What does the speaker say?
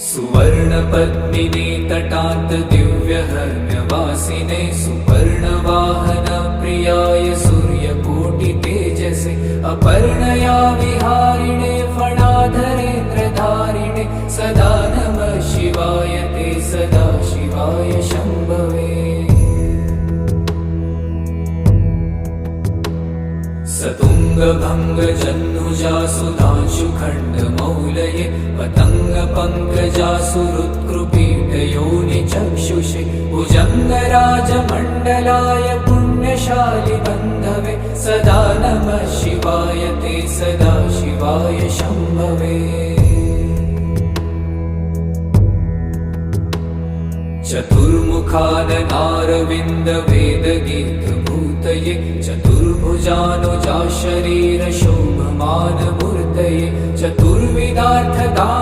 सुवर्णपद्मिने तटान्त दिव्यहर्म्यवासिने सुपर्णवाहन प्रियाय सूर्यकोटितेजसे अपर्णया विहारिणे फणाधरेन्द्रधारिणे सदा नमः शिवाय ते सदा शिवाय शम्भवे। सतुङ्गभङ्गजह्नुजा सुधांशुखण्डमौलये पतङ्गपङ्कजासुहृत्कृपीठयोनिचक्षुषे भुजङ्गराजमण्डलाय पुण्यशालिबन्धवे सदा नमः शिवाय ते सदा शिवाय शम्भवे। चतुर्मुखाननारविन्दवेदगीतभूतये चतुर्भुजानुजा शरीरशोभमानमूर्तये चतुर्विधार्थदा